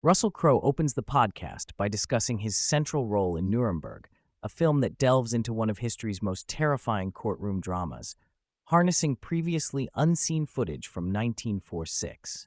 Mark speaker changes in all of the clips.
Speaker 1: Russell Crowe opens the podcast by discussing his central role in Nuremberg, a film that delves into one of history's most terrifying courtroom dramas, harnessing previously unseen footage from 1946.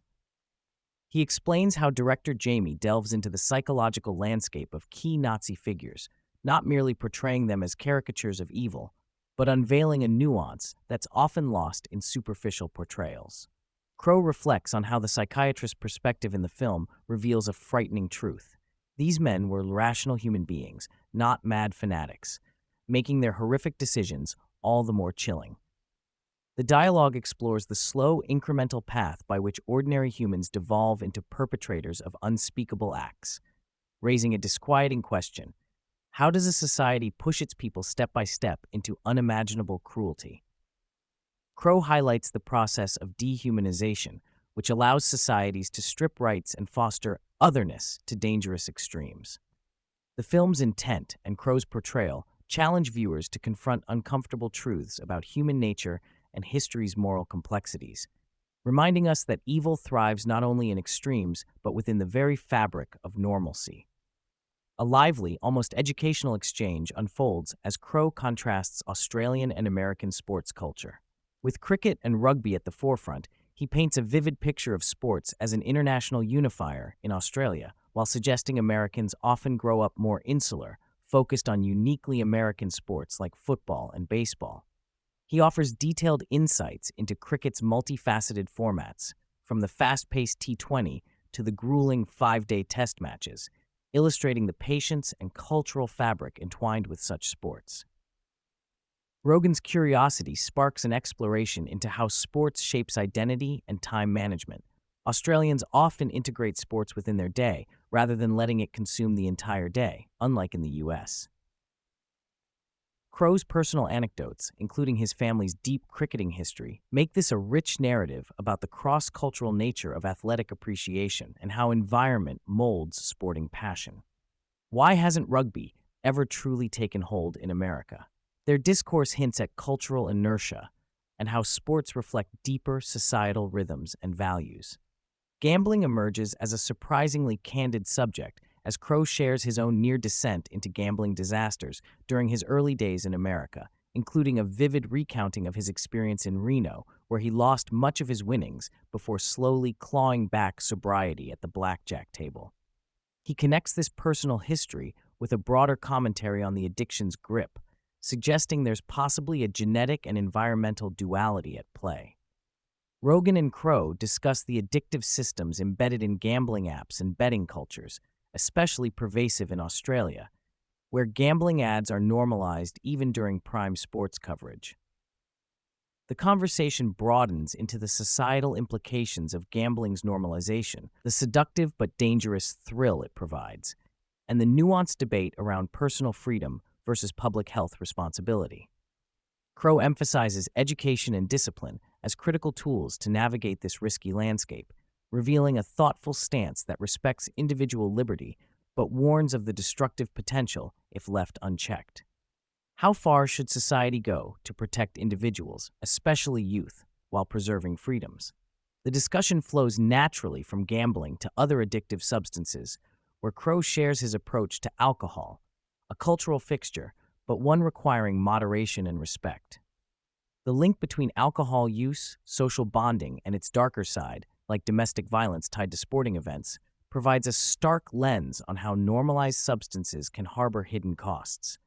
Speaker 1: He explains how director Jamie delves into the psychological landscape of key Nazi figures, not merely portraying them as caricatures of evil, but unveiling a nuance that's often lost in superficial portrayals. Crowe reflects on how the psychiatrist's perspective in the film reveals a frightening truth. These men were rational human beings, not mad fanatics, making their horrific decisions all the more chilling. The dialogue explores the slow, incremental path by which ordinary humans devolve into perpetrators of unspeakable acts, raising a disquieting question: how does a society push its people step by step into unimaginable cruelty? Crowe highlights the process of dehumanization, which allows societies to strip rights and foster otherness to dangerous extremes. The film's intent and Crowe's portrayal challenge viewers to confront uncomfortable truths about human nature and history's moral complexities, reminding us that evil thrives not only in extremes but within the very fabric of normalcy. A lively, almost educational exchange unfolds as Crowe contrasts Australian and American sports culture. With cricket and rugby at the forefront, he paints a vivid picture of sports as an international unifier in Australia, while suggesting Americans often grow up more insular, focused on uniquely American sports like football and baseball. He offers detailed insights into cricket's multifaceted formats, from the fast-paced T20 to the grueling 5-day test matches, illustrating the patience and cultural fabric entwined with such sports. Rogan's curiosity sparks an exploration into how sports shapes identity and time management. Australians often integrate sports within their day rather than letting it consume the entire day, unlike in the US. Crowe's personal anecdotes, including his family's deep cricketing history, make this a rich narrative about the cross-cultural nature of athletic appreciation and how environment molds sporting passion. Why hasn't rugby ever truly taken hold in America? Their discourse hints at cultural inertia and how sports reflect deeper societal rhythms and values. Gambling emerges as a surprisingly candid subject as Crowe shares his own near descent into gambling disasters during his early days in America, including a vivid recounting of his experience in Reno, where he lost much of his winnings before slowly clawing back sobriety at the blackjack table. He connects this personal history with a broader commentary on the addiction's grip, suggesting there's possibly a genetic and environmental duality at play. Rogan and Crowe discuss the addictive systems embedded in gambling apps and betting cultures, especially pervasive in Australia, where gambling ads are normalized even during prime sports coverage. The conversation broadens into the societal implications of gambling's normalization, the seductive but dangerous thrill it provides, and the nuanced debate around personal freedom versus public health responsibility. Crowe emphasizes education and discipline as critical tools to navigate this risky landscape, revealing a thoughtful stance that respects individual liberty but warns of the destructive potential if left unchecked. How far should society go to protect individuals, especially youth, while preserving freedoms? The discussion flows naturally from gambling to other addictive substances, where Crowe shares his approach to alcohol, a cultural fixture, but one requiring moderation and respect. The link between alcohol use, social bonding, and its darker side, like domestic violence tied to sporting events, provides a stark lens on how normalized substances can harbor hidden costs.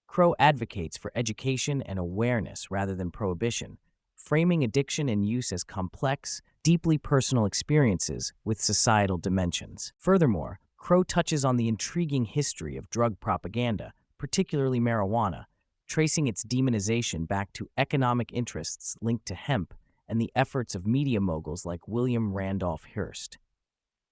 Speaker 1: Crowe advocates for education and awareness rather than prohibition, framing addiction and use as complex, deeply personal experiences with societal dimensions. Furthermore, Crowe touches on the intriguing history of drug propaganda, particularly marijuana, tracing its demonization back to economic interests linked to hemp and the efforts of media moguls like William Randolph Hearst.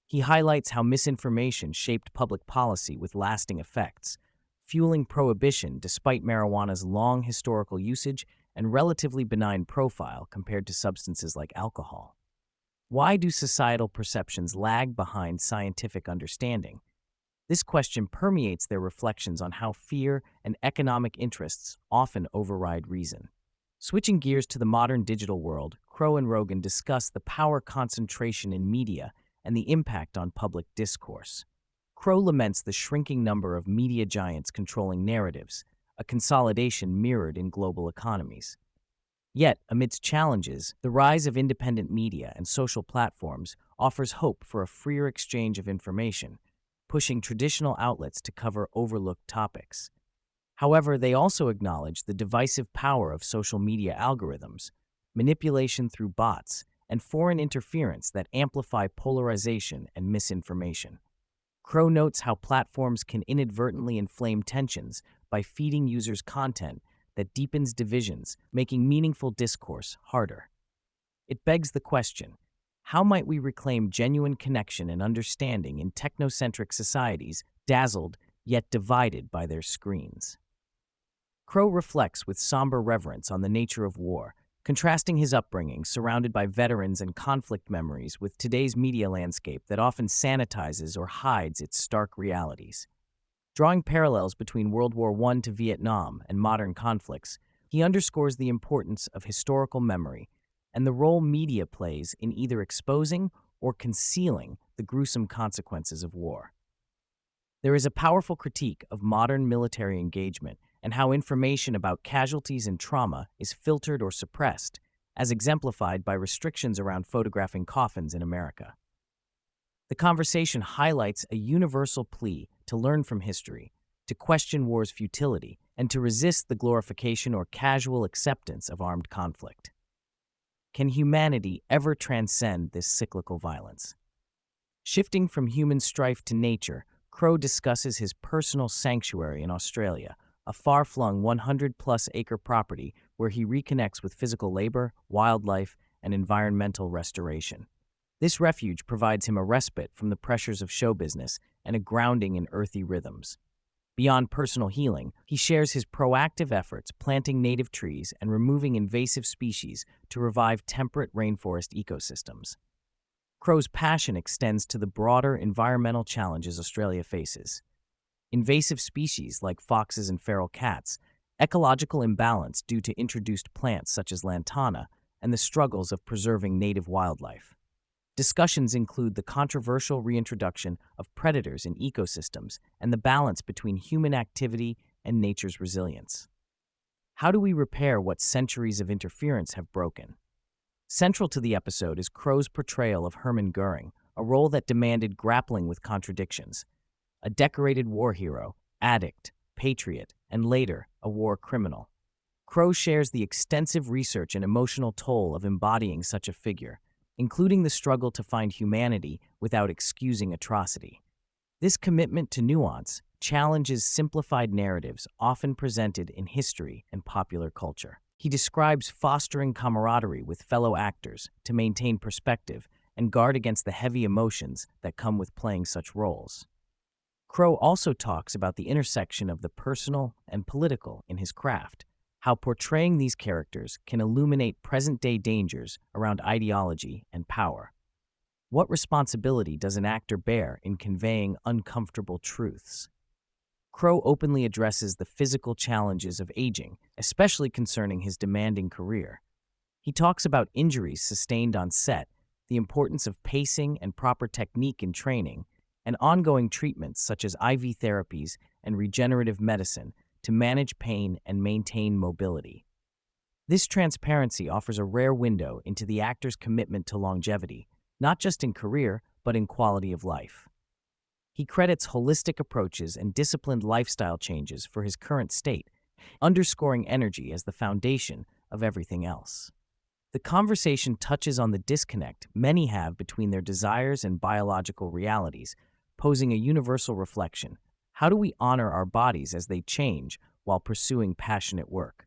Speaker 1: He highlights how misinformation shaped public policy with lasting effects, fueling prohibition despite marijuana's long historical usage and relatively benign profile compared to substances like alcohol. Why do societal perceptions lag behind scientific understanding? This question permeates their reflections on how fear and economic interests often override reason. Switching gears to the modern digital world, Crowe and Rogan discuss the power concentration in media and the impact on public discourse. Crowe laments the shrinking number of media giants controlling narratives, a consolidation mirrored in global economies. Yet, amidst challenges, the rise of independent media and social platforms offers hope for a freer exchange of information, pushing traditional outlets to cover overlooked topics. However, they also acknowledge the divisive power of social media algorithms, manipulation through bots, and foreign interference that amplify polarization and misinformation. Crowe notes how platforms can inadvertently inflame tensions by feeding users content that deepens divisions, making meaningful discourse harder. It begs the question, how might we reclaim genuine connection and understanding in technocentric societies dazzled yet divided by their screens? Crowe reflects with somber reverence on the nature of war, contrasting his upbringing surrounded by veterans and conflict memories with today's media landscape that often sanitizes or hides its stark realities. Drawing parallels between World War I to Vietnam and modern conflicts, he underscores the importance of historical memory and the role media plays in either exposing or concealing the gruesome consequences of war. There is a powerful critique of modern military engagement and how information about casualties and trauma is filtered or suppressed, as exemplified by restrictions around photographing coffins in America. The conversation highlights a universal plea to learn from history, to question war's futility, and to resist the glorification or casual acceptance of armed conflict. Can humanity ever transcend this cyclical violence? Shifting from human strife to nature, Crowe discusses his personal sanctuary in Australia, a far-flung 100-plus acre property where he reconnects with physical labor, wildlife, and environmental restoration. This refuge provides him a respite from the pressures of show business and a grounding in earthy rhythms. Beyond personal healing, he shares his proactive efforts planting native trees and removing invasive species to revive temperate rainforest ecosystems. Crowe's passion extends to the broader environmental challenges Australia faces. Invasive species like foxes and feral cats, ecological imbalance due to introduced plants such as lantana, and the struggles of preserving native wildlife. Discussions include the controversial reintroduction of predators in ecosystems and the balance between human activity and nature's resilience. How do we repair what centuries of interference have broken? Central to the episode is Crowe's portrayal of Hermann Goering, a role that demanded grappling with contradictions. A decorated war hero, addict, patriot, and later, a war criminal. Crowe shares the extensive research and emotional toll of embodying such a figure, including the struggle to find humanity without excusing atrocity. This commitment to nuance challenges simplified narratives often presented in history and popular culture. He describes fostering camaraderie with fellow actors to maintain perspective and guard against the heavy emotions that come with playing such roles. Crowe also talks about the intersection of the personal and political in his craft, how portraying these characters can illuminate present-day dangers around ideology and power. What responsibility does an actor bear in conveying uncomfortable truths? Crowe openly addresses the physical challenges of aging, especially concerning his demanding career. He talks about injuries sustained on set, the importance of pacing and proper technique in training, and ongoing treatments such as IV therapies and regenerative medicine to manage pain and maintain mobility. This transparency offers a rare window into the actor's commitment to longevity, not just in career, but in quality of life. He credits holistic approaches and disciplined lifestyle changes for his current state, underscoring energy as the foundation of everything else. The conversation touches on the disconnect many have between their desires and biological realities, posing a universal reflection. How do we honor our bodies as they change while pursuing passionate work?